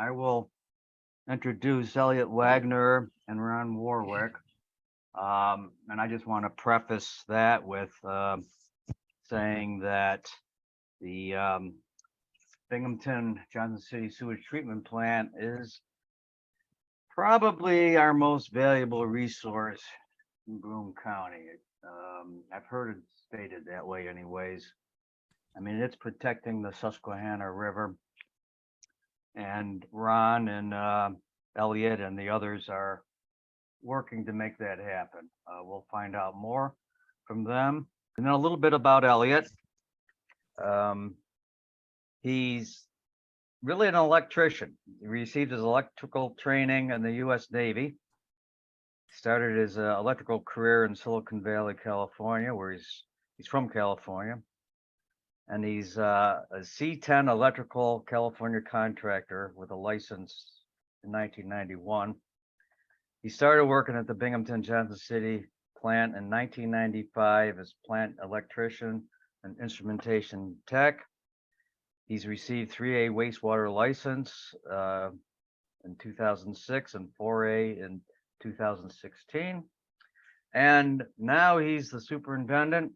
I will introduce Elliott Wagner and Ron Warwick. And I just want to preface that with saying that the Binghamton-Johnson City Sewage Treatment Plant is probably our most valuable resource in Broome County. I've heard it stated that way anyways. I mean, it's protecting the Susquehanna River, and Ron and Elliott and the others are working to make that happen. We'll find out more from them. And then a little bit about Elliott. He's really an electrician. He received his electrical training in the U.S. Navy. Started his electrical career in Silicon Valley, California, where he's from California. And he's a C10 electrical California contractor with a license in 1991. He started working at the Binghamton-Johnson City plant in 1995 as plant electrician and instrumentation tech. He's received 3A wastewater license in 2006 and 4A in 2016. And now he's the superintendent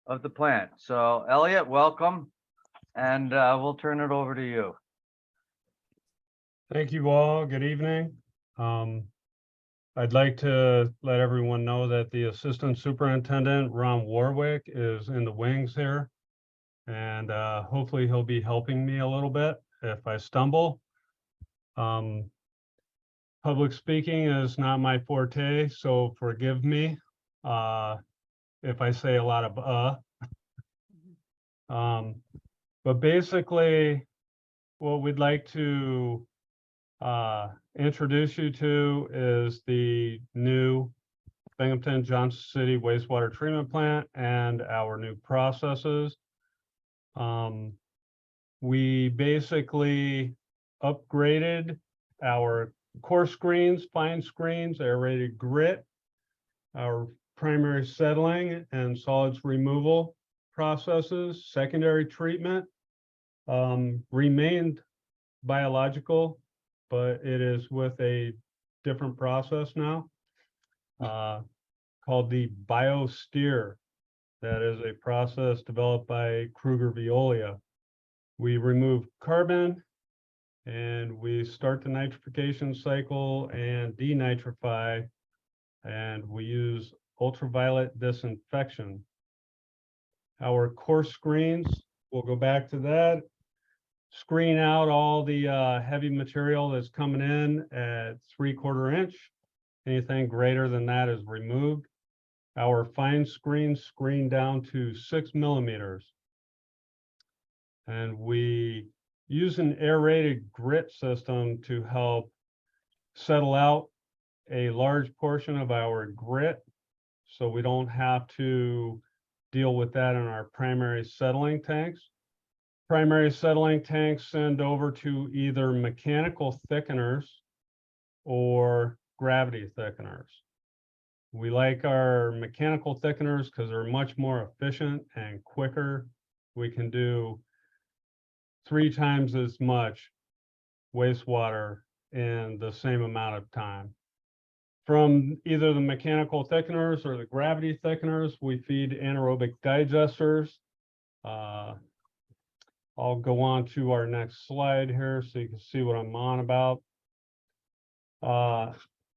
of the plant. So Elliott, welcome, and we'll turn it over to you. Thank you all. Good evening. I'd like to let everyone know that the Assistant Superintendent, Ron Warwick, is in the wings here. And hopefully he'll be helping me a little bit if I stumble. Public speaking is not my forte, so forgive me if I say a lot of but basically what we'd like to introduce you to is the new Binghamton-Johnson City wastewater treatment plant and our new processes. We basically upgraded our coarse screens, fine screens, aerated grit, our primary settling and solids removal processes, secondary treatment, remained biological, but it is with a different process now called the BioSteer. That is a process developed by Kruger Veolia. We remove carbon and we start the nitrification cycle and denitrify, and we use ultraviolet disinfection. Our coarse screens, we'll go back to that, screen out all the heavy material that's coming in at 3/4 inch. Anything greater than that is removed. Our fine screens screen down to 6 millimeters. And we use an aerated grit system to help settle out a large portion of our grit, so we don't have to deal with that in our primary settling tanks. Primary settling tanks send over to either mechanical thickeners or gravity thickeners. We like our mechanical thickeners because they're much more efficient and quicker. We can do 3 times as much wastewater in the same amount of time. From either the mechanical thickeners or the gravity thickeners, we feed anaerobic digesters. I'll go on to our next slide here so you can see what I'm on about.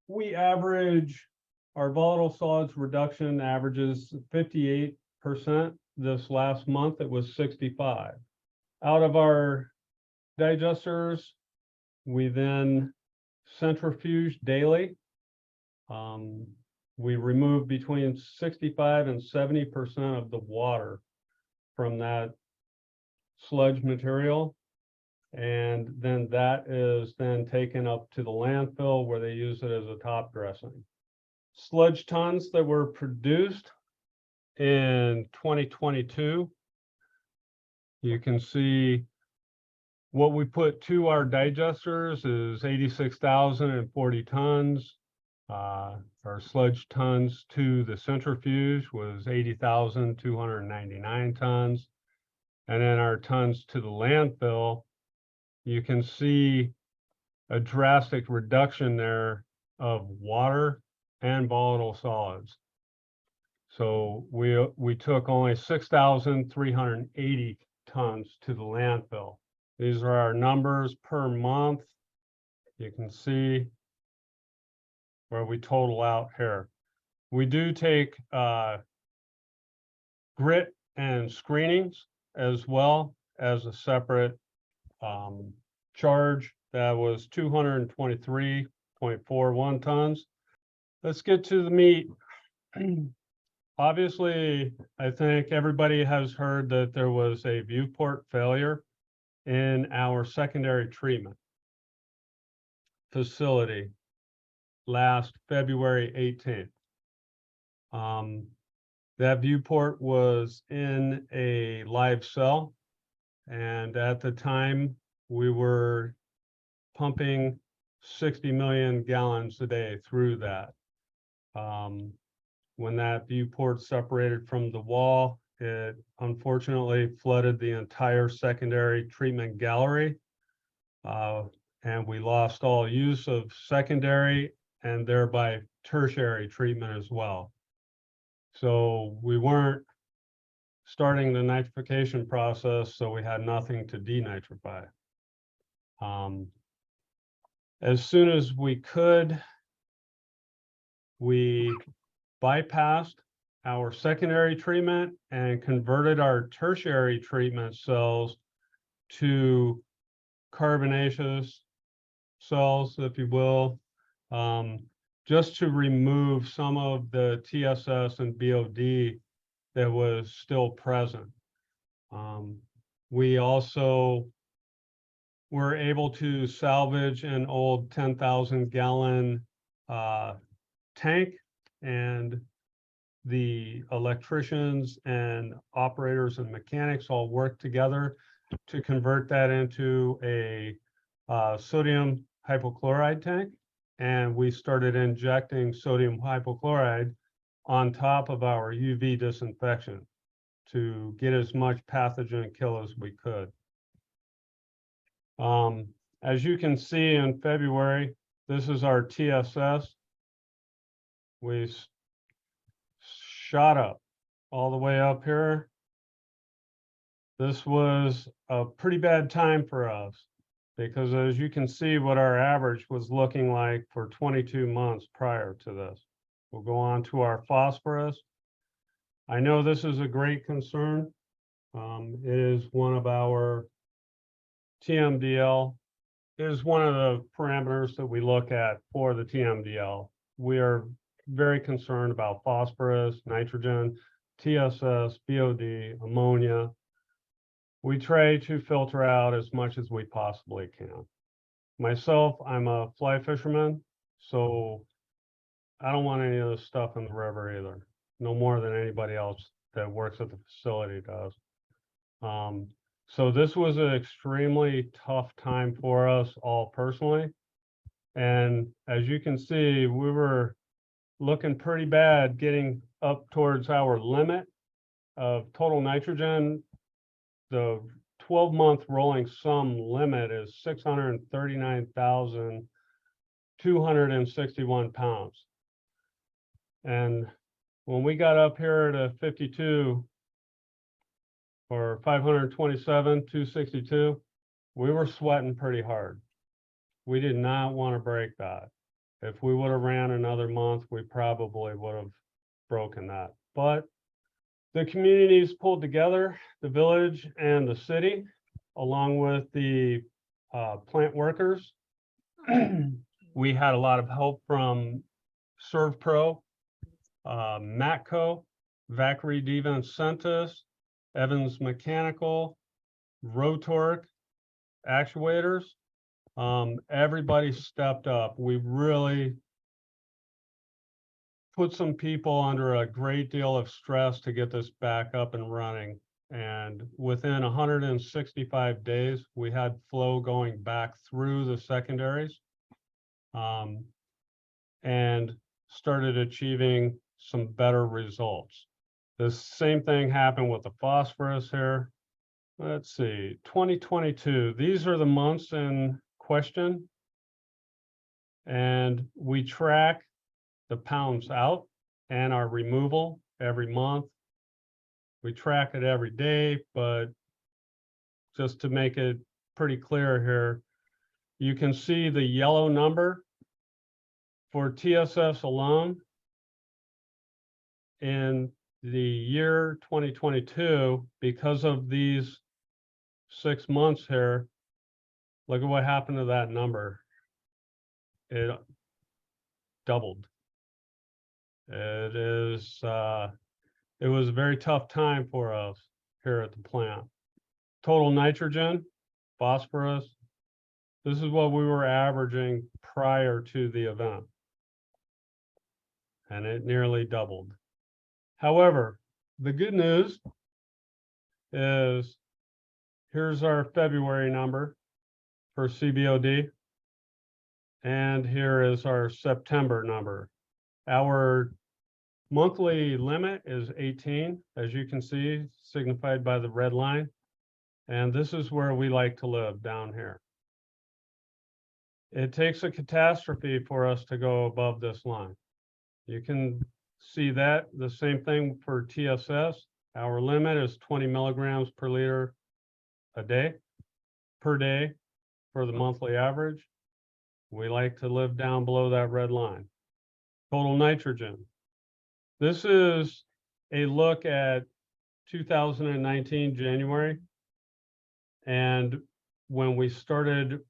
We average, our volatile solids reduction averages 58%. This last month, it was 65%. Out of our digesters, we then centrifuge daily. We remove between 65 and 70% of the water from that sludge material. And then that is then taken up to the landfill where they use it as a top dressing. Sludge tons that were produced in 2022, you can see what we put to our digesters is 86,040 tons. Our sludge tons to the centrifuge was 80,299 tons. And then our tons to the landfill, you can see a drastic reduction there of water and volatile solids. So we took only 6,380 tons to the landfill. These are our numbers per month. You can see where we total out here. We do take grit and screenings as well as a separate charge. That was 223.41 tons. Let's get to the meat. Obviously, I think everybody has heard that there was a viewport failure in our secondary treatment facility last February 18th. That viewport was in a live cell, and at the time we were pumping 60 million gallons a day through that. When that viewport separated from the wall, it unfortunately flooded the entire secondary treatment gallery, and we lost all use of secondary and thereby tertiary treatment as well. So we weren't starting the nitrification process, so we had nothing to denitrify. As soon as we could, we bypassed our secondary treatment and converted our tertiary treatment cells to carbonaceous cells, if you will, just to remove some of the TSS and BOD that was still present. We also were able to salvage an old 10,000 gallon tank, and the electricians and operators and mechanics all worked together to convert that into a sodium hypochlorite tank. And we started injecting sodium hypochlorite on top of our UV disinfection to get as much pathogen kill as we could. As you can see in February, this is our TSS. We shot up all the way up here. This was a pretty bad time for us because, as you can see, what our average was looking like for 22 months prior to this. We'll go on to our phosphorus. I know this is a great concern. It is one of our TMDL. It is one of the parameters that we look at for the TMDL. We are very concerned about phosphorus, nitrogen, TSS, BOD, ammonia. We try to filter out as much as we possibly can. Myself, I'm a fly fisherman, so I don't want any of this stuff in the river either, no more than anybody else that works at the facility does. So this was an extremely tough time for us all personally. And as you can see, we were looking pretty bad getting up towards our limit of total nitrogen. The 12-month rolling sum limit is 639,261 pounds. And when we got up here to 52 or 527,262, we were sweating pretty hard. We did not want to break that. If we would have ran another month, we probably would have broken that. But the communities pulled together, the village and the city, along with the plant workers. We had a lot of help from ServPro, Matco, Vacary Devencentis, Evans Mechanical, Rotork, Actuators. Everybody stepped up. We really put some people under a great deal of stress to get this back up and running. And within 165 days, we had flow going back through the secondaries, and started achieving some better results. The same thing happened with the phosphorus here. Let's see, 2022, these are the months in question. And we track the pounds out and our removal every month. We track it every day, but just to make it pretty clear here, you can see the yellow number for TSS alone in the year 2022, because of these 6 months here. Look at what happened to that number. It doubled. It was a very tough time for us here at the plant. Total nitrogen, phosphorus, this is what we were averaging prior to the event. And it nearly doubled. However, the good news is here's our February number for CBOD. And here is our September number. Our monthly limit is 18, as you can see, signified by the red line. And this is where we like to live, down here. It takes a catastrophe for us to go above this line. You can see that, the same thing for TSS. Our limit is 20 milligrams per liter a day, per day for the monthly average. We like to live down below that red line. Total nitrogen. This is a look at 2019 January. And when we started,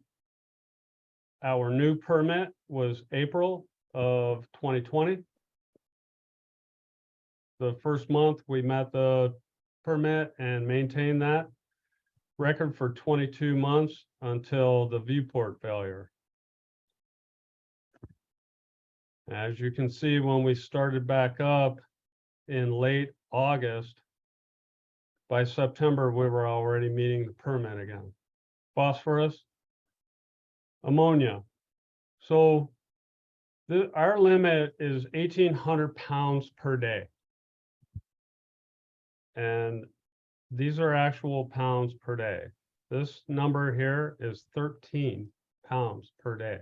our new permit was April of 2020. The first month we met the permit and maintained that record for 22 months until the viewport failure. As you can see, when we started back up in late August, by September, we were already meeting the permit again. Phosphorus, ammonia. So our limit is 1,800 pounds per day. And these are actual pounds per day. This number here is 13 pounds per day.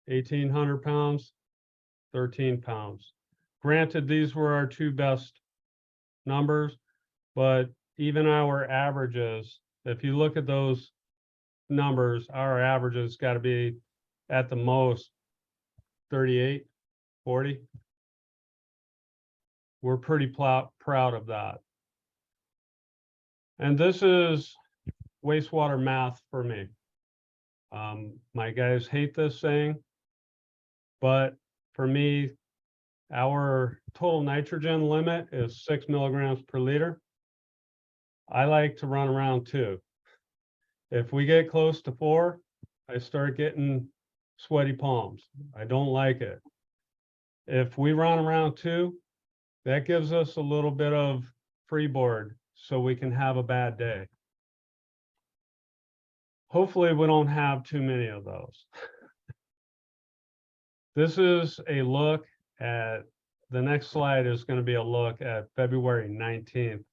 1,800 pounds, 13 pounds. Granted, these were our two best numbers, but even our averages, if you look at those numbers, our averages got to be at the most 38, 40. We're pretty proud of that. And this is wastewater math for me. My guys hate this saying, but for me, our total nitrogen limit is 6 milligrams per liter. I like to run around 2. If we get close to 4, I start getting sweaty palms. I don't like it. If we run around 2, that gives us a little bit of freeboard so we can have a bad day. Hopefully we don't have too many of those. This is a look at, the next slide is going to be a look at February 19th.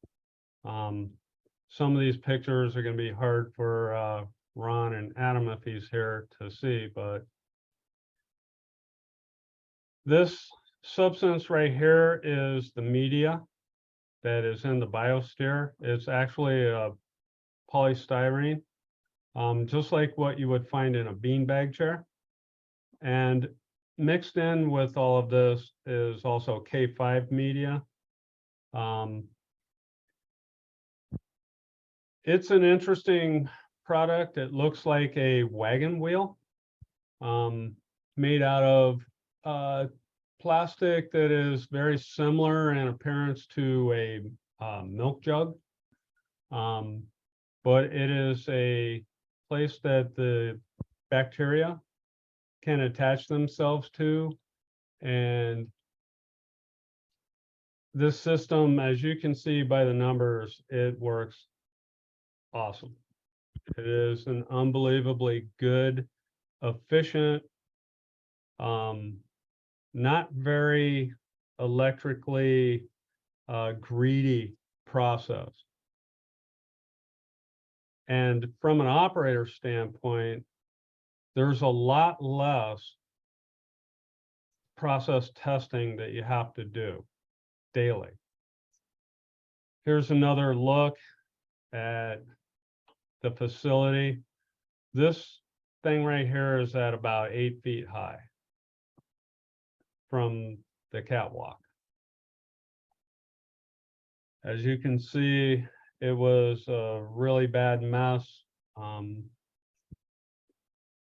Some of these pictures are going to be hard for Ron and Adam if he's here to see, but this substance right here is the media that is in the biosphere. It's actually a polystyrene, just like what you would find in a beanbag chair. And mixed in with all of this is also K5 media. It's an interesting product. It looks like a wagon wheel made out of plastic that is very similar in appearance to a milk jug. But it is a place that the bacteria can attach themselves to. And this system, as you can see by the numbers, it works awesome. It is an unbelievably good, efficient, not very electrically greedy process. And from an operator standpoint, there's a lot less process testing that you have to do daily. Here's another look at the facility. This thing right here is at about 8 feet high from the catwalk. As you can see, it was a really bad mess.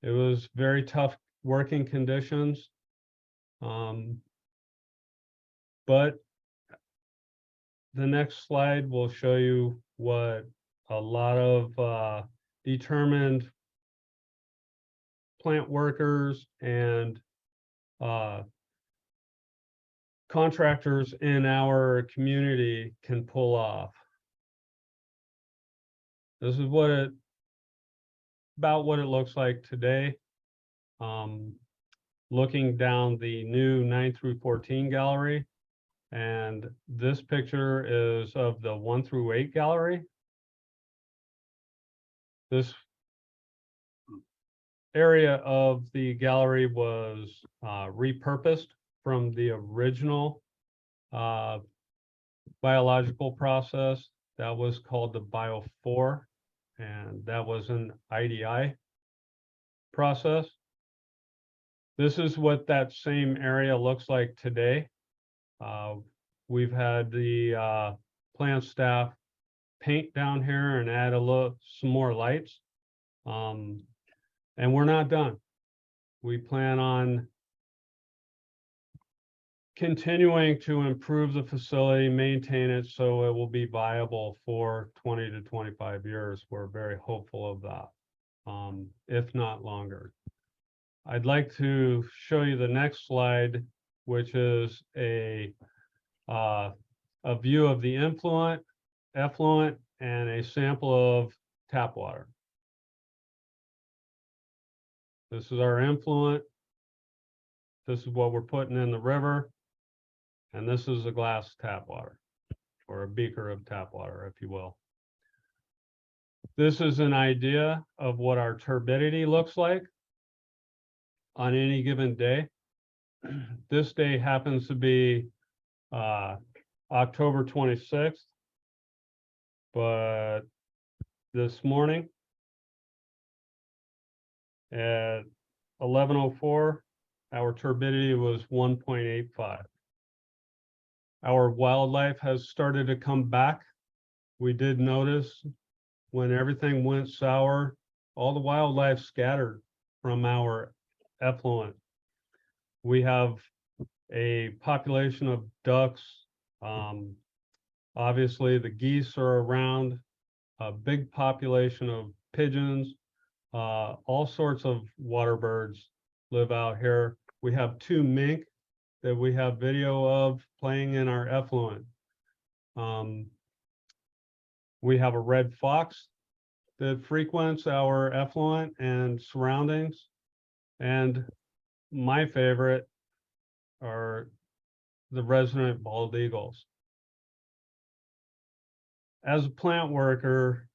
It was very tough working conditions. But the next slide will show you what a lot of determined plant workers and contractors in our community can pull off. This is about what it looks like today. Looking down the new 9 through 14 gallery, and this picture is of the 1 through 8 gallery. This area of the gallery was repurposed from the original biological process that was called the Bio 4, and that was an IDI process. This is what that same area looks like today. We've had the plant staff paint down here and add some more lights. And we're not done. We plan on continuing to improve the facility, maintain it so it will be viable for 20 to 25 years. We're very hopeful of that, if not longer. I'd like to show you the next slide, which is a view of the effluent, and a sample of tap water. This is our effluent. This is what we're putting in the river. And this is a glass tap water, or a beaker of tap water, if you will. This is an idea of what our turbidity looks like on any given day. This day happens to be October 26th, but this morning at 11:04, our turbidity was 1.85. Our wildlife has started to come back. We did notice when everything went sour, all the wildlife scattered from our effluent. We have a population of ducks. Obviously, the geese are around, a big population of pigeons, all sorts of water birds live out here. We have 2 mink that we have video of playing in our effluent. We have a red fox that frequents our effluent and surroundings. And my favorite are the resident bald eagles. As a plant worker,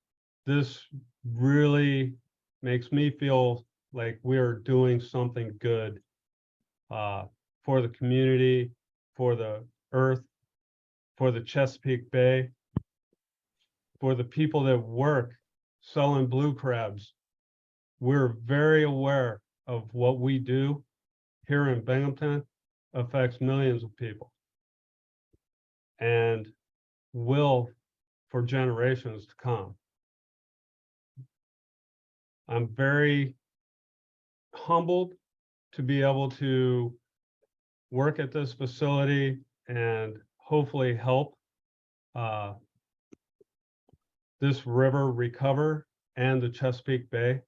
this really makes me feel like we're doing something good for the community, for the earth, for the Chesapeake Bay, for the people that work selling blue crabs. We're very aware of what we do here in Binghamton affects millions of people and will for generations to come. I'm very humbled to be able to work at this facility and hopefully help this river recover and the Chesapeake Bay.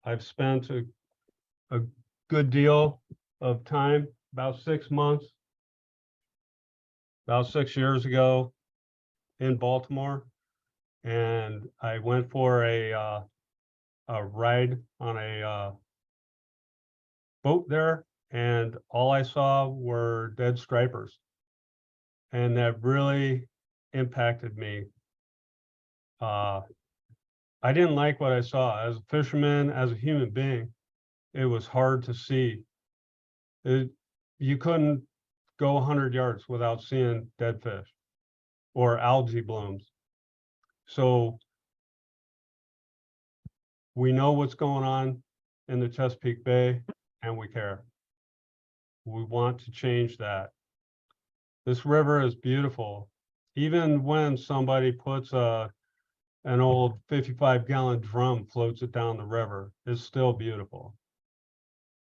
I've spent a good deal of time, about 6 months, about 6 years ago in Baltimore, and I went for a ride on a boat there, and all I saw were dead stripers, and that really impacted me. I didn't like what I saw. As a fisherman, as a human being, it was hard to see. You couldn't go 100 yards without seeing dead fish or algae blooms. So we know what's going on in the Chesapeake Bay, and we care. We want to change that. This river is beautiful. Even when somebody puts an old 55-gallon drum, floats it down the river, it's still beautiful.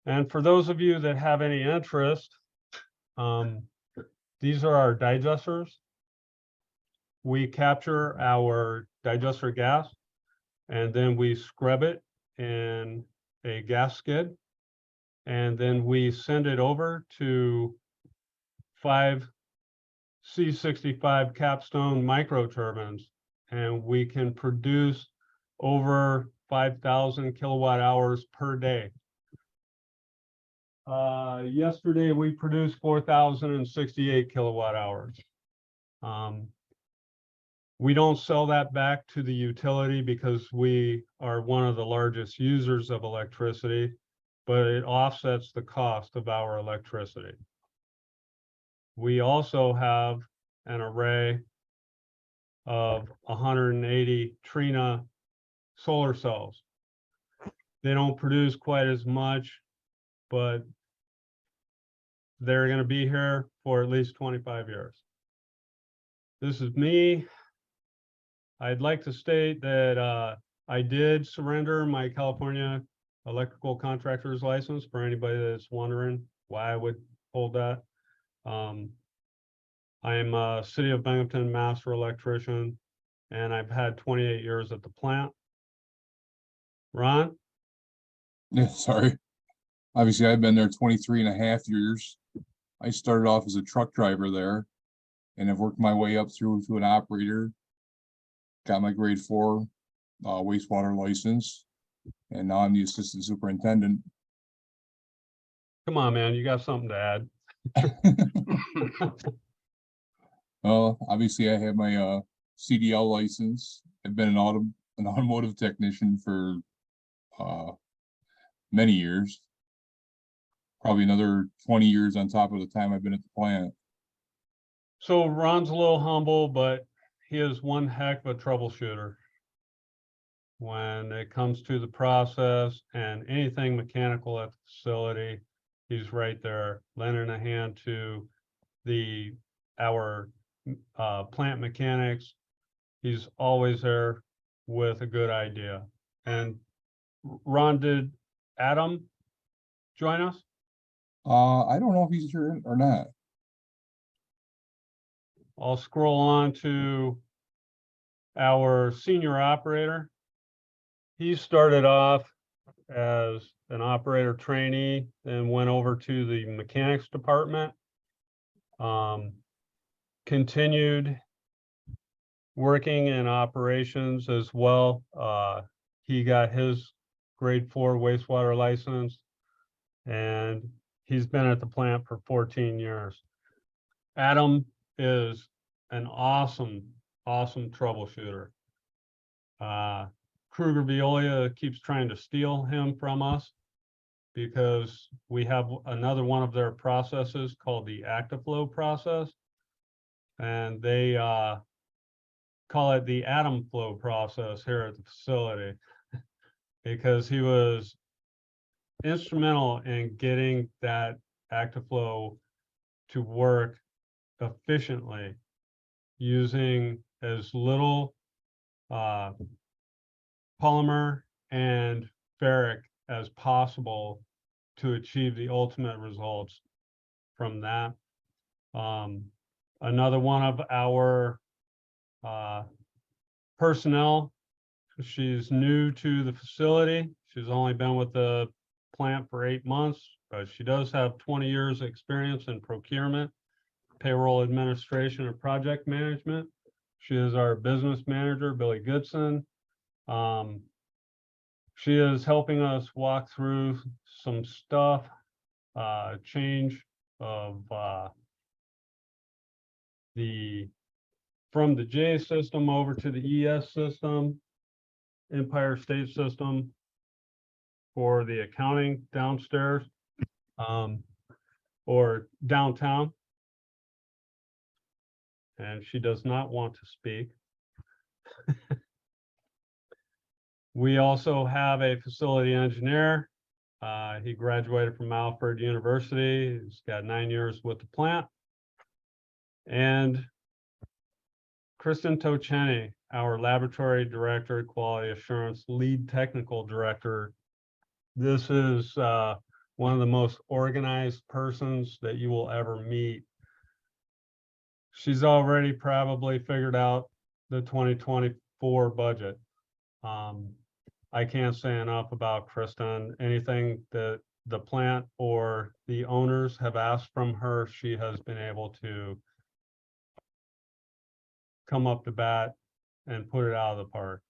And for those of you that have any interest, these are our digesters. We capture our digester gas, and then we scrub it in a gas skid, and then we send it over to 5 C65 capstone microturbines, and we can produce over 5,000 kilowatt hours per day. Yesterday we produced 4,068 kilowatt hours. We don't sell that back to the utility because we are one of the largest users of electricity, but it offsets the cost of our electricity. We also have an array of 180 Trina solar cells. They don't produce quite as much, but they're going to be here for at least 25 years. This is me. I'd like to state that I did surrender my California electrical contractor's license for anybody that's wondering why I would hold that. I am a City of Binghamton master electrician, and I've had 28 years at the plant. Ron? Yeah, sorry. Obviously, I've been there 23.5 years. I started off as a truck driver there, and I've worked my way up through to an operator. Got my grade 4 wastewater license, and now I'm the assistant superintendent. Come on, man, you got something to add. Well, obviously, I have my CDL license. I've been an automotive technician for many years. Probably another 20 years on top of the time I've been at the plant. So Ron's a little humble, but he is one heck of a troubleshooter. When it comes to the process and anything mechanical at the facility, he's right there, lending a hand to our plant mechanics. He's always there with a good idea. And Ron, did Adam join us? I don't know if he's here or not. I'll scroll on to our senior operator. He started off as an operator trainee, then went over to the mechanics department. Continued working in operations as well. He got his grade 4 wastewater license, and he's been at the plant for 14 years. Adam is an awesome troubleshooter. Kruger Veolia keeps trying to steal him from us because we have another one of their processes called the Afify process, and they call it the atom flow process here at the facility because he was instrumental in getting that Afify to work efficiently using as little polymer and ferric as possible to achieve the ultimate results from that. Another one of our personnel, she's new to the facility. She's only been with the plant for 8 months, but she does have 20 years experience in procurement, payroll administration, and project management. She is our business manager, Billy Goodson. She is helping us walk through some stuff, change of from the J system over to the ES system. Empire State System for the accounting downstairs, or downtown. And she does not want to speak. We also have a facility engineer. He graduated from Alfred University. He's got 9 years with the plant. And Kristen Toceni, our laboratory director, quality assurance lead technical director. This is one of the most organized persons that you will ever meet. She's already probably figured out the 2024 budget. I can't say enough about Kristen. Anything that the plant or the owners have asked from her, she has been able to come up to bat and put it out of the park.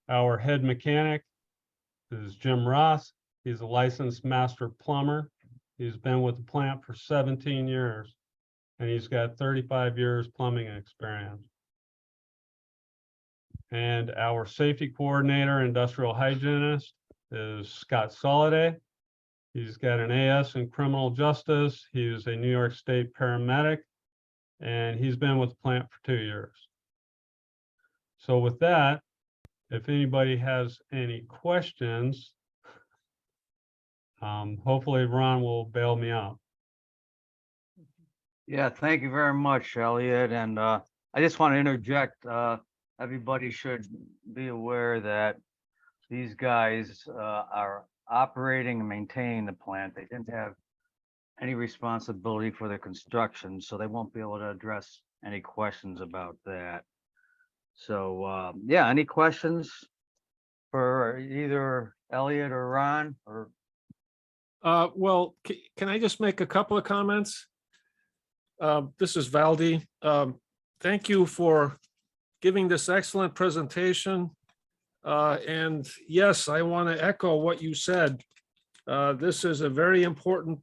Our head mechanic is Jim Ross. He's a licensed master plumber. He's been with the plant for 17 years, and he's got 35 years plumbing experience. And our safety coordinator, industrial hygienist, is Scott Soliday. He's got an AS in criminal justice. He's a New York State paramedic, and he's been with the plant for 2 years. So with that, if anybody has any questions, hopefully Ron will bail me out. Yeah, thank you very much, Elliot. And I just want to interject. Everybody should be aware that these guys are operating and maintaining the plant. They didn't have any responsibility for the construction, so they won't be able to address any questions about that. So yeah, any questions for either Elliot or Ron? Or Well, can I just make a couple of comments? This is Valdi. Thank you for giving this excellent presentation. And yes, I want to echo what you said. This is a very important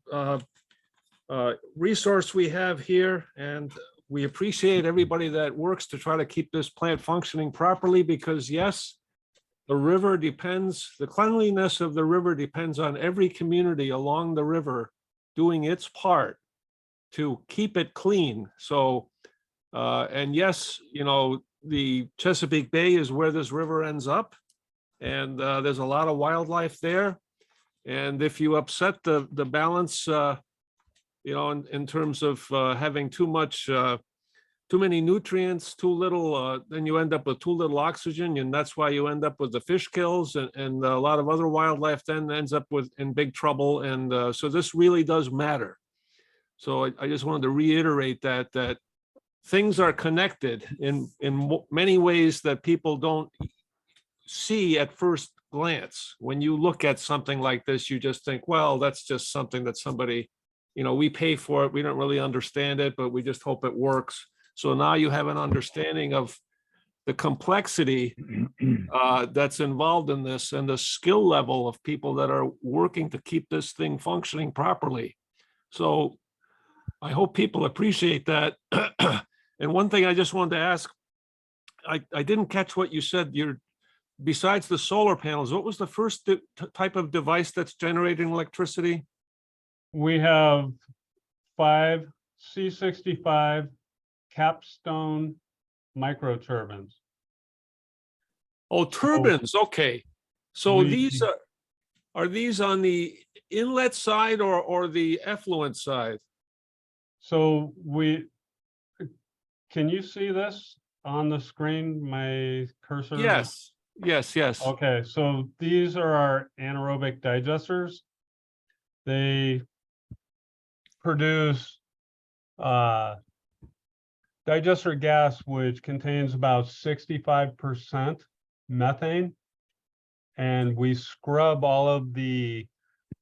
resource we have here, and we appreciate everybody that works to try to keep this plant functioning properly, because yes, the river depends, the cleanliness of the river depends on every community along the river doing its part to keep it clean. So, and yes, you know, the Chesapeake Bay is where this river ends up, and there's a lot of wildlife there. And if you upset the balance, you know, in terms of having too many nutrients, too little, then you end up with too little oxygen, and that's why you end up with the fish kills, and a lot of other wildlife then ends up in big trouble. And so this really does matter. So I just wanted to reiterate that things are connected in many ways that people don't see at first glance. When you look at something like this, you just think, well, that's just something that somebody, you know, we pay for it. We don't really understand it, but we just hope it works. So now you have an understanding of the complexity that's involved in this, and the skill level of people that are working to keep this thing functioning properly. So I hope people appreciate that. And one thing I just wanted to ask, I didn't catch what you said. Besides the solar panels, what was the first type of device that's generating electricity? We have 5 C65 capstone microturbines. Oh, turbines. Okay. So We- these are these on the inlet side or the effluent side? So can you see this on the screen, my cursor? Yes. Yes. Yes. Okay, so these are our anaerobic digesters. They produce digester gas, which contains about 65% methane. And we scrub all of the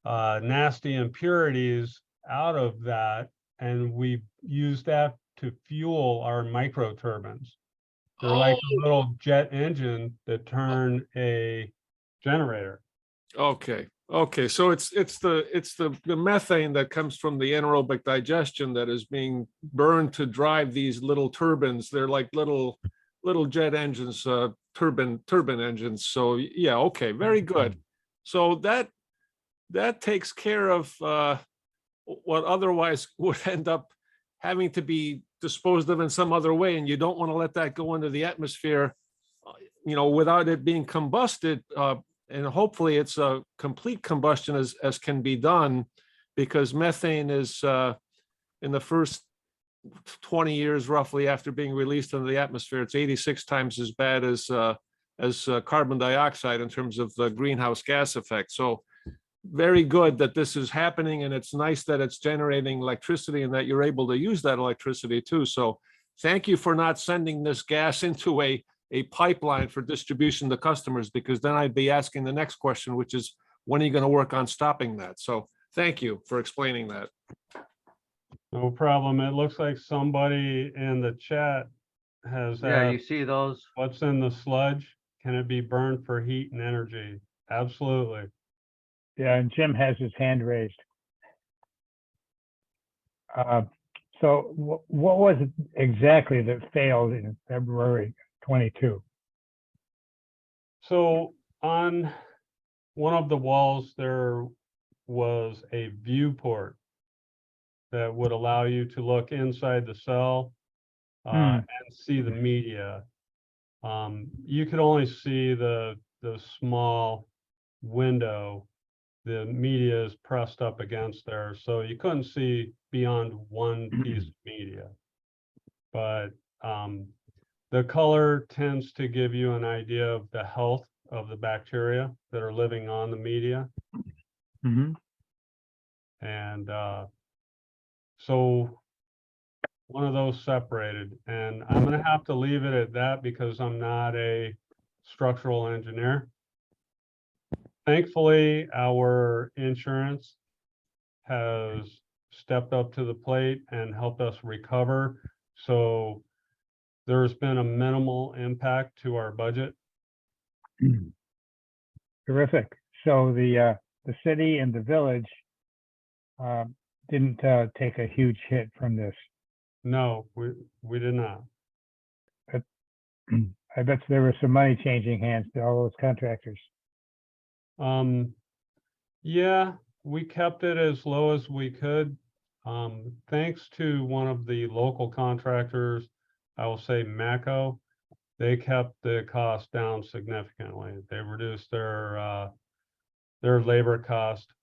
nasty impurities out of that, and we use that to fuel our micro turbines. They're like a little jet engine that turn a generator. Okay. Okay. So it's the methane that comes from the anaerobic digestion that is being burned to drive these little turbines. They're like little jet engines turbine engines. So yeah, okay, very good. So that takes care of what otherwise would end up having to be disposed of in some other way, and you don't want to let that go into the atmosphere, without it being combusted. And hopefully it's a complete combustion as can be done, because methane is in the first 20 years roughly after being released into the atmosphere, it's 86 times as bad as carbon dioxide in terms of the greenhouse gas effect. So very good that this is happening, and it's nice that it's generating electricity and that you're able to use that electricity too. So thank you for not sending this gas into a pipeline for distribution to customers, because then I'd be asking the next question, which is, when are you going to work on stopping that? So thank you for explaining that. No problem. It looks like somebody in the chat has Yeah, you asked, see those? what's in the sludge? Can it be burned for heat and energy? Absolutely. Yeah, and Jim has his hand raised. So what was it exactly that failed in February 22? So on one of the walls, there was a viewport that would allow you to look inside the cell and see the media. You could only see the small window. The media is pressed up against there, so you couldn't see beyond one piece of media. But the color tends to give you an idea of the health of the bacteria that are living on the media. Mm-hmm. And so one of those separated, and I'm going to have to leave it at that because I'm not a structural engineer. Thankfully, our insurance has stepped up to the plate and helped us recover. So there's been a minimal impact to our budget. Terrific. So the city and the village didn't take a huge hit from this. No, we did not. I bet there was some money changing hands to all those contractors. Yeah, we kept it as low as we could. Thanks to one of the local contractors, I will say Mako, they kept the cost down significantly. They reduced their labor cost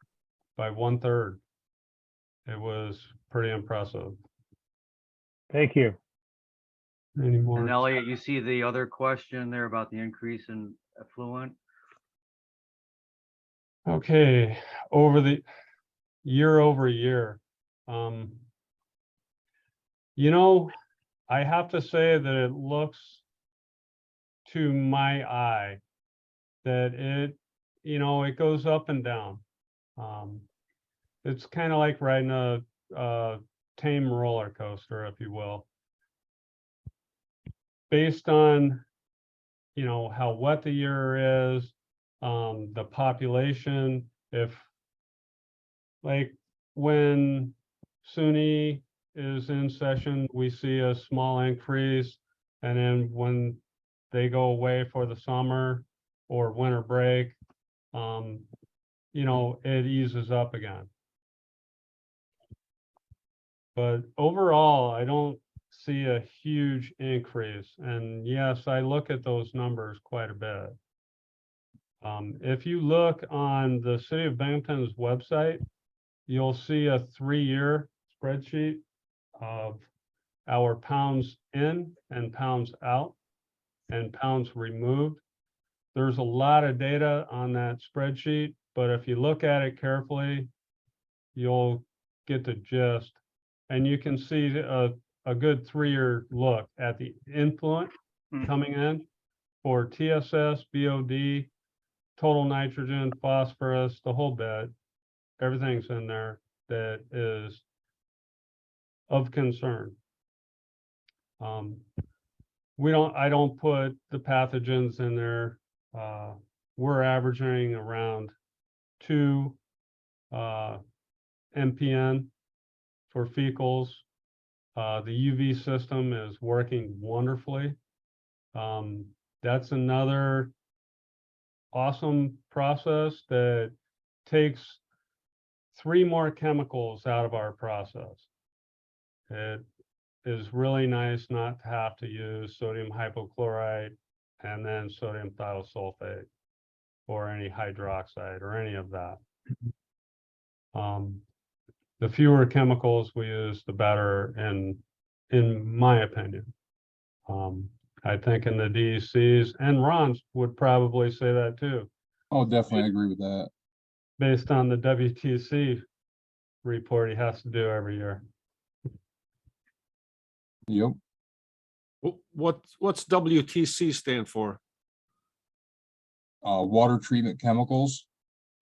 by 1/3. It was pretty impressive. Thank you. Any more? And Elliot, you see the other question there about the increase in effluent? Okay, over the year over year. I have to say that it looks to my eye that it goes up and down. It's kind of like riding a tame roller coaster, if you will. Based on, how wet the year is, the population, if like when SUNY is in session, we see a small increase, and then when they go away for the summer or winter break, it eases up again. But overall, I don't see a huge increase. And yes, I look at those numbers quite a bit. If you look on the City of Binghamton's website, you'll see a 3-year spreadsheet of our pounds in and pounds out and pounds removed. There's a lot of data on that spreadsheet, but if you look at it carefully, you'll get the gist. And you can see a good 3-year look at the influent coming in for TSS, BOD, total nitrogen, phosphorus, the whole bit. Everything's in there that is of concern. I don't put the pathogens in there. We're averaging around 2 MPN for fecals. The UV system is working wonderfully. That's another awesome process that takes 3 more chemicals out of our process. It is really nice not to have to use sodium hypochlorite and then sodium thiosulfate or any hydroxide or any of that. The fewer chemicals we use, the better, in my opinion. I think in the DECs, and Ron's would probably say that too, Oh, definitely, I agree with that. based on the WTC report he has to do every year. Yep. What's WTC stand for? Water treatment chemicals.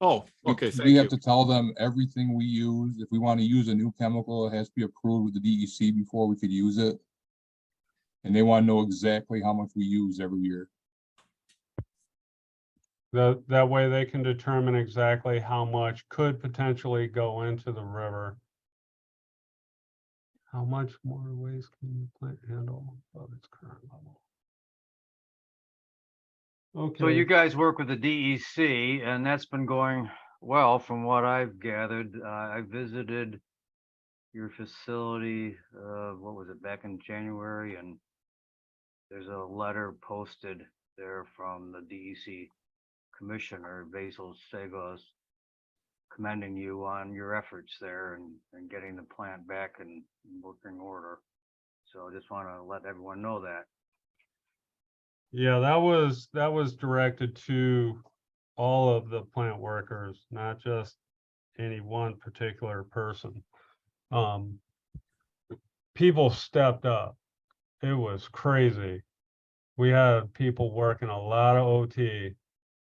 Oh, We- okay, thank We you. have to tell them everything we use. If we want to use a new chemical, it has to be approved with the DEC before we could use it. And they want to know exactly how much we use every year. That way they can determine exactly how much could potentially go into the river. How much more waste can the plant handle above its current level? So you Okay, guys work with the DEC, and that's been going well from what I've gathered. I visited your facility, what was it, back in January, and there's a letter posted there from the DEC Commissioner Basil Sagos commending you on your efforts there and getting the plant back in working order. So I just want to let everyone know that. yeah, that was directed to all of the plant workers, not just any one particular person. People stepped up. It was crazy. We had people working a lot of OT,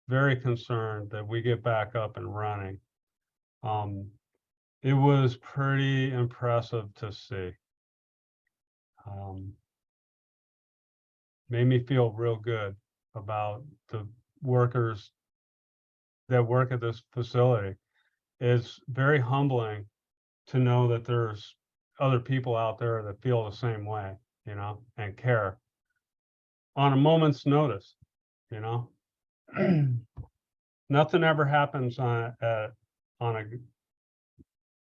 very concerned that we get back up and running. It was pretty impressive to see. Made me feel real good about the workers that work at this facility. It's very humbling to know that there's other people out there that feel the same way, you know, and care on a moment's notice, you know. Nothing ever happens on a,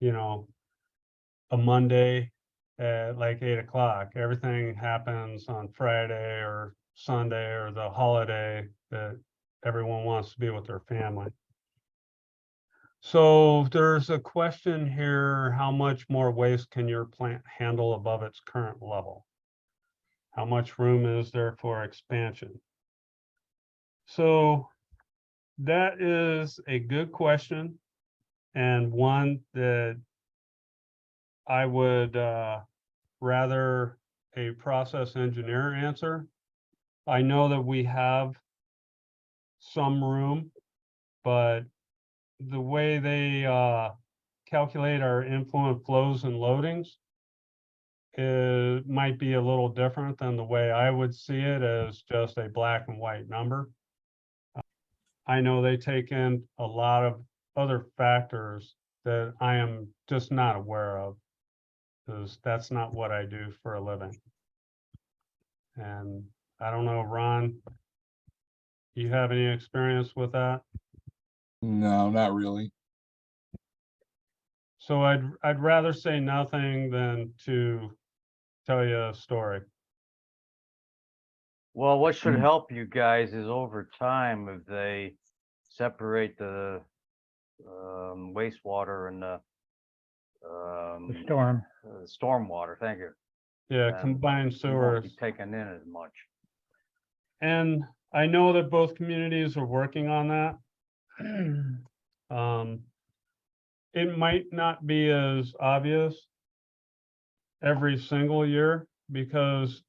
you know, a Monday at like 8 o'clock. Everything happens on Friday or Sunday or the holiday that everyone wants to be with their family. So there's a question here, how much more waste can your plant handle above its current level? How much room is there for expansion? So that is a good question, and one that I would rather a process engineer answer. I know that we have some room, but the way they calculate our influent flows and loadings, it might be a little different than the way I would see it as just a black and white number. I know they take in a lot of other factors that I am just not aware of, because that's not what I do for a living. And I don't know, Ron, you have any experience with that? No, not really. So I'd rather say nothing than to tell you a story. Well, what should Mm. help you guys is over time, if they separate the wastewater and the The storm. stormwater, thank you. Yeah, And combined you won't be sewers. taken in as much. And I know that both communities are working on that. It might not be as obvious every single year because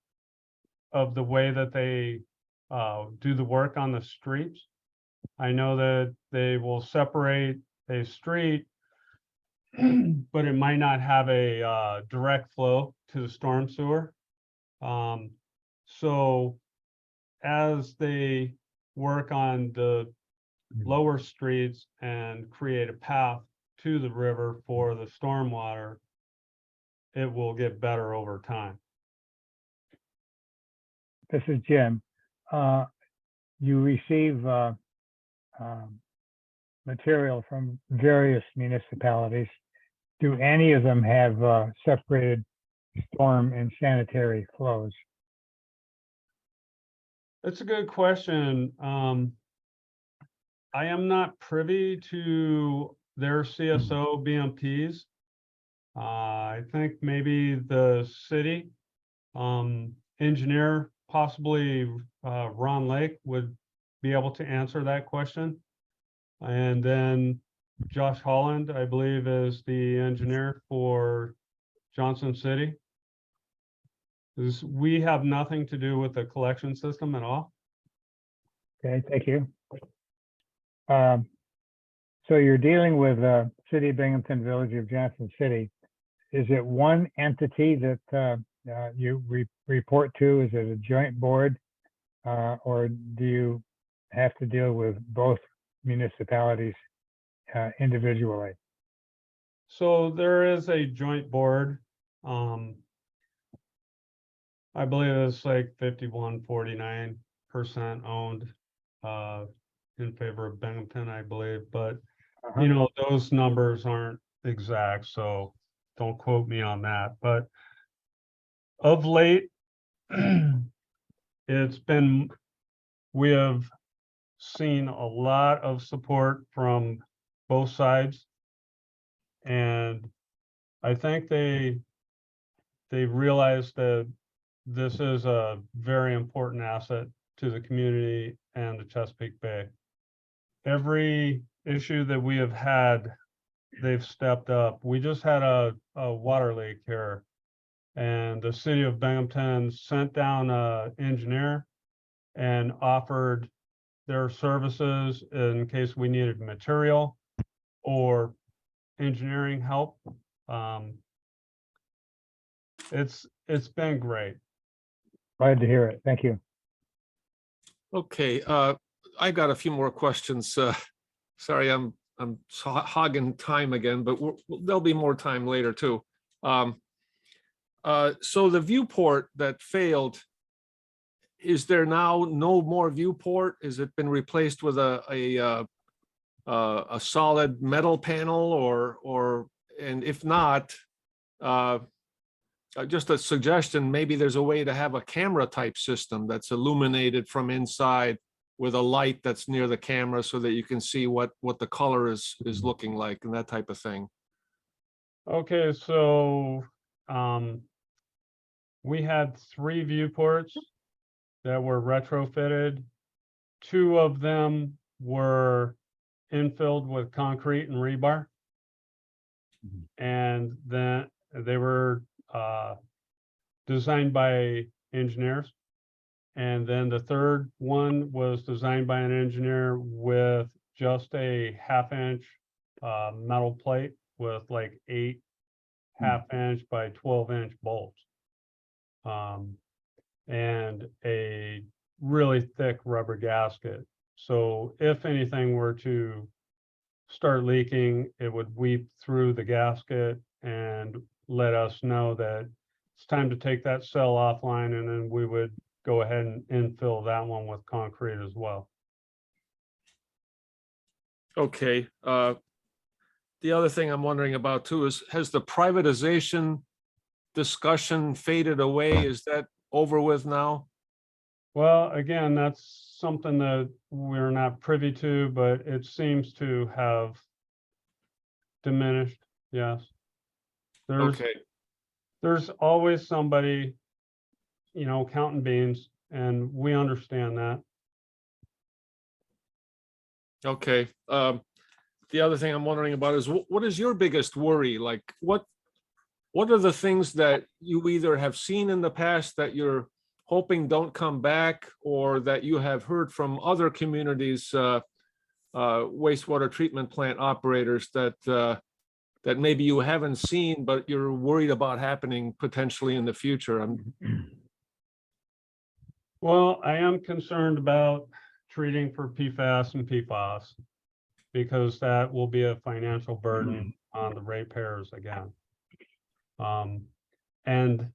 of the way that they do the work on the streets. I know that they will separate a street, but it might not have a direct flow to the storm sewer. So as they work on the lower streets and create a path to the river for the stormwater, it will get better over time. This is Jim. you receive material from various municipalities. Do any of them have separated storm and sanitary flows? That's a good question. I am not privy to their CSO BMPs. I think maybe the city engineer, possibly Ron Lake, would be able to answer that question. And then Josh Holland, I believe, is the engineer for Johnson City. We have nothing to do with the collection system at all. Okay, thank you. So you're dealing with City of Binghamton, Village of Johnson City. Is it one entity that you report to? Is it a joint board? Or do you have to deal with both municipalities individually? So there is a joint board. I believe it's like 51-49% owned in favor of Binghamton, I believe, but you know, those numbers aren't exact, so don't quote me on that. But of late, we have seen a lot of support from both sides. And I think they realized that this is a very important asset to the community and the Chesapeake Bay. Every issue that we have had, they've stepped up. We just had a water leak here, and the city of Binghamton sent down an engineer and offered their services in case we needed material or engineering help. It's been great. Glad to hear it. Thank you. Okay, I got a few more questions. Sorry, I'm hogging time again, but there'll be more time later too. So the viewport that failed, is there now no more viewport? Has it been replaced with a solid metal panel, and if not, just a suggestion, maybe there's a way to have a camera type system that's illuminated from inside with a light that's near the camera so that you can see what the color is looking like and that type of thing. Okay, so we had 3 viewports that were retrofitted. 2 of them were infilled with concrete and rebar. And then they were designed by engineers. And then the third one was designed by an engineer with just a 1/2 inch metal plate with like 8 1/2 inch by 12 inch bolts. And a really thick rubber gasket. So if anything were to start leaking, it would weep through the gasket and let us know that it's time to take that cell offline, and then we would go ahead and infill that one with concrete as well. Okay. The other thing I'm wondering about too is, has the privatization discussion faded away? Is that over with now? Well, again, that's something that we're not privy to, but it seems to have diminished. Yes. Okay. There's always somebody, you know, counting beans, and we understand that. Okay. The other thing I'm wondering about is what is your biggest worry? Like what are the things that you either have seen in the past that you're hoping don't come back, or that you have heard from other communities, wastewater treatment plant operators that maybe you haven't seen, but you're worried about happening potentially in the future? Well, I am concerned about treating for PFAS and PFAS, because that will be a financial burden on the ratepayers again. And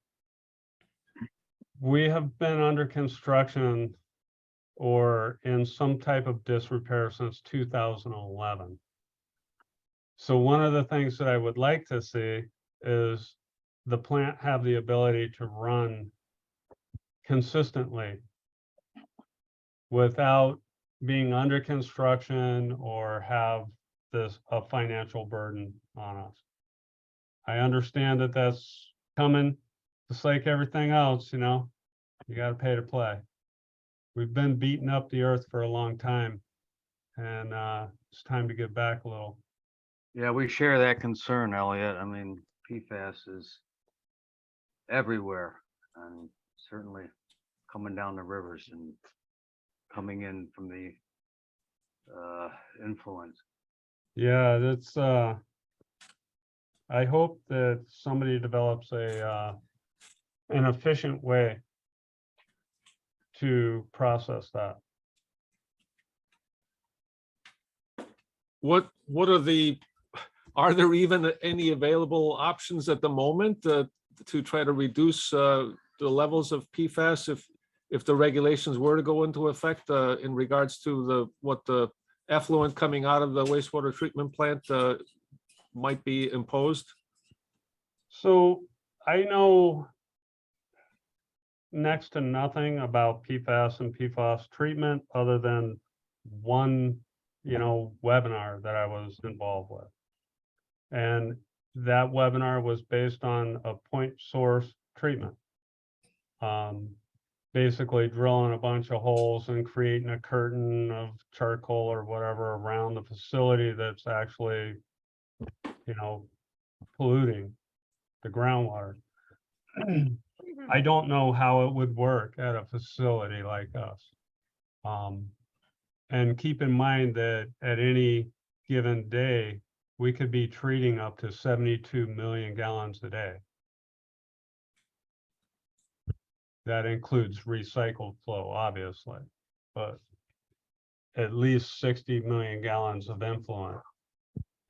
we have been under construction or in some type of disrepair since 2011. So one of the things that I would like to see is the plant have the ability to run consistently without being under construction or have a financial burden on us. I understand that that's coming, just like everything else, you know, you got to pay to play. We've been beating up the earth for a long time, and it's time to give back a little. Yeah, we share that concern, Elliot. I mean, PFAS is everywhere, and certainly coming down the rivers and coming in from the influence. Yeah, that's I hope that somebody develops an efficient way to process that. What are there even any available options at the moment to try to reduce the levels of PFAS if the regulations were to go into effect in regards to what the effluent coming out of the wastewater treatment plant might be imposed? So I know next to nothing about PFAS and PFAS treatment other than one, webinar that I was involved with. And that webinar was based on a point source treatment. Basically drilling a bunch of holes and creating a curtain of charcoal or whatever around the facility that's actually, polluting the groundwater. I don't know how it would work at a facility like us. And keep in mind that at any given day, we could be treating up to 72 million gallons a day. That includes recycled flow, obviously, but at least 60 million gallons of influent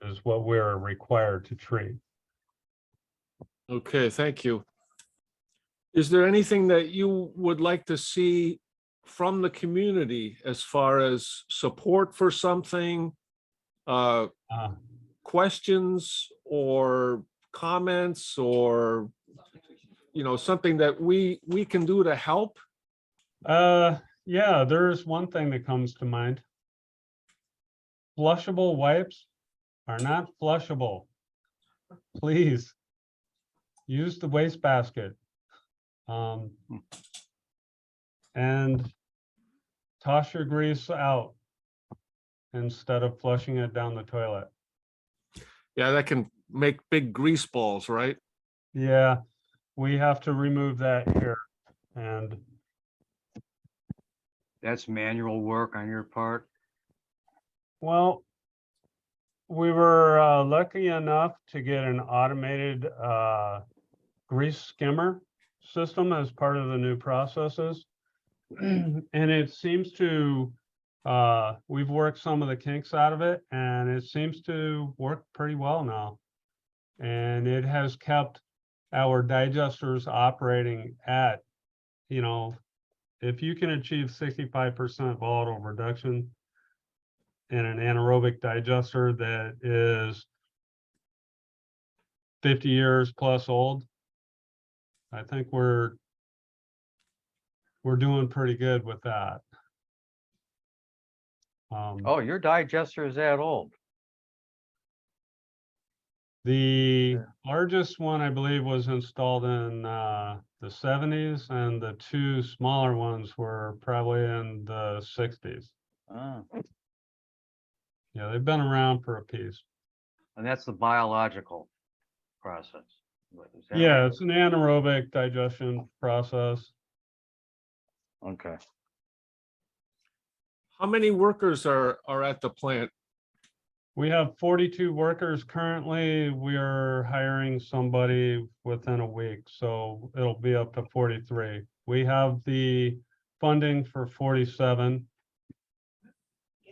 is what we're required to treat. Okay, thank you. Is there anything that you would like to see from the community as far as support for something, questions or comments, or something that we can do to help? Yeah, there's one thing that comes to mind. Flushable wipes are not flushable. Please use the wastebasket. And toss your grease out instead of flushing it down the toilet. Yeah, that can make big grease balls, right? Yeah, we have to remove that here. And That's manual work on your part. well, we were lucky enough to get an automated grease skimmer system as part of the new processes. And it seems to, we've worked some of the kinks out of it, and it seems to work pretty well now. And it has kept our digesters operating at, if you can achieve 65% volatile reduction in an anaerobic digester that is 50 years plus old, I think we're doing pretty good with that. Oh, your digester is that old? The Yeah. largest one, I believe, was installed in the 70s, and the two smaller ones were probably in the 60s. Ah, Yeah, they've been around for a piece. and that's the biological process. Is that Yeah, right? it's an anaerobic digestion process. Okay. How many workers are at the plant? We have 42 workers currently. We are hiring somebody within a week, so it'll be up to 43. We have the funding for 47.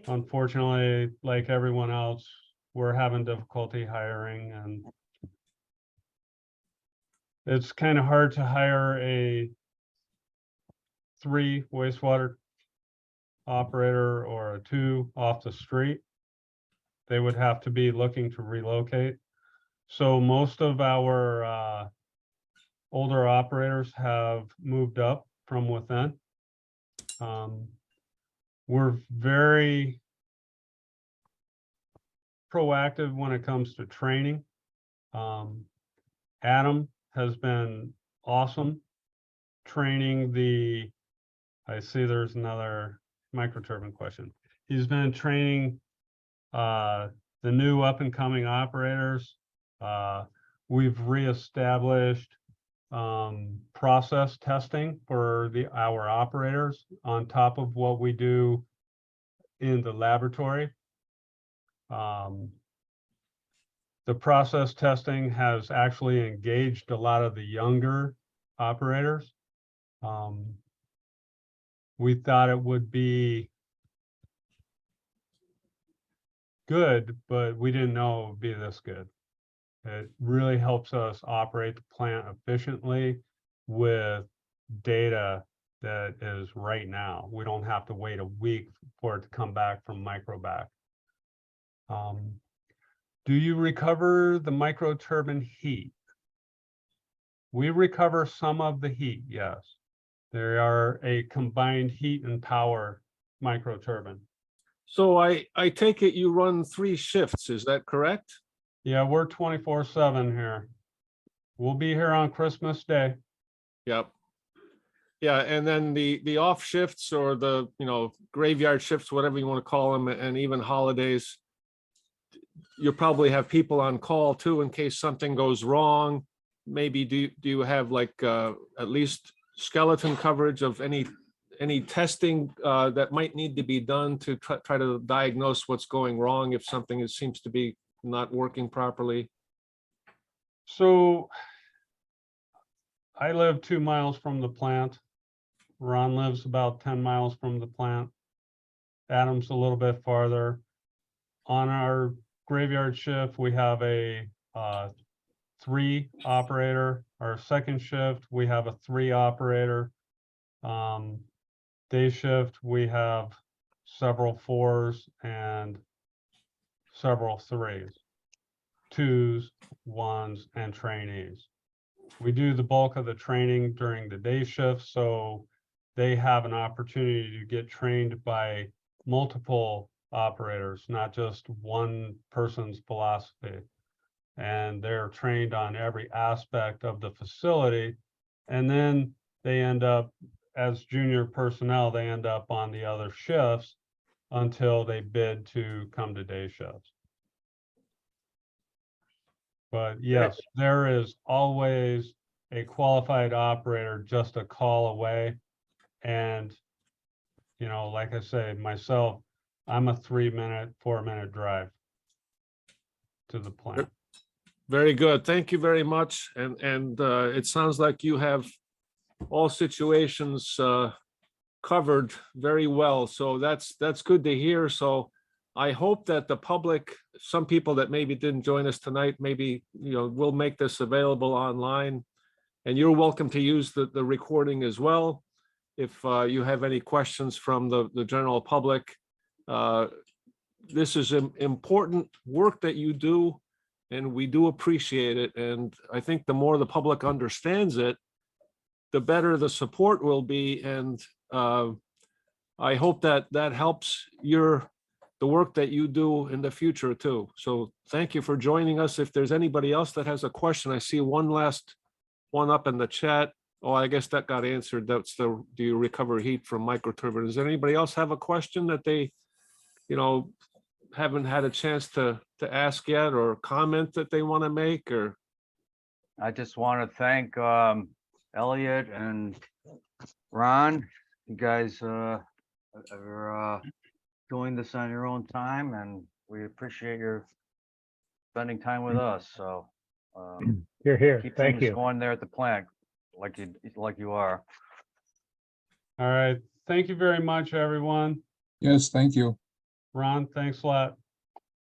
Unfortunately, like everyone else, we're having difficulty hiring, and it's kind of hard to hire 3 wastewater operator or a 2 off the street, they would have to be looking to relocate. So most of our older operators have moved up from within. We're very proactive when it comes to training. Adam has been awesome training I see there's another microturbine question. He's been training the new up and coming operators. We've reestablished process testing for our operators on top of what we do in the laboratory. The process testing has actually engaged a lot of the younger operators. We thought it would be good, but we didn't know it would be this good. It really helps us operate the plant efficiently with data that is right now. We don't have to wait a week for it to come back from microvac. Do you recover the microturbine heat? We recover some of the heat, yes. They are a combined heat and power microturbine. So I take it you run 3 shifts, is that correct? Yeah, we're 24/7 here. We'll be here on Christmas Day. Yep. Yeah, and then the off shifts or the, graveyard shifts, whatever you want to call them, and even holidays, you probably have people on call too in case something goes wrong. Maybe do you have like at least skeleton coverage of any testing that might need to be done to try to diagnose what's going wrong if something seems to be not working properly? So I live 2 miles from the plant. Ron lives about 10 miles from the plant. Adam's a little bit farther. On our graveyard shift, we have a 3 operator. Our second shift, we have a 3 operator. Day shift, we have several 4s and several 3s, 2s, 1s, and trainees. We do the bulk of the training during the day shift, so they have an opportunity to get trained by multiple operators, not just one person's philosophy. And they're trained on every aspect of the facility. And then they end up, as junior personnel, they end up on the other shifts until they bid to come to day shifts. But yes, there is always a qualified operator just a call away. And, like I say, myself, I'm a 3-minute, 4-minute drive to the plant. Very good. Thank you very much. And it sounds like you have all situations covered very well. So that's good to hear. So I hope that the public, some people that maybe didn't join us tonight, maybe, we'll make this available online. And you're welcome to use the recording as well. If you have any questions from the general public, this is important work that you do, and we do appreciate it. And I think the more the public understands it, the better the support will be. And I hope that helps the work that you do in the future too. So thank you for joining us. If there's anybody else that has a question, I see one last one up in the chat. Oh, I guess that got answered. That's do you recover heat from microturbine? Does anybody else have a question that they, haven't had a chance to ask yet, or comment that they want to make? Or I just want to thank Elliott and Ron. You guys are doing this on your own time, and we appreciate your spending time with us. So Here. keep Thank things you. going there at the plant like you are. All right. Thank you very much, everyone. Yes, thank you. Ron, thanks a lot.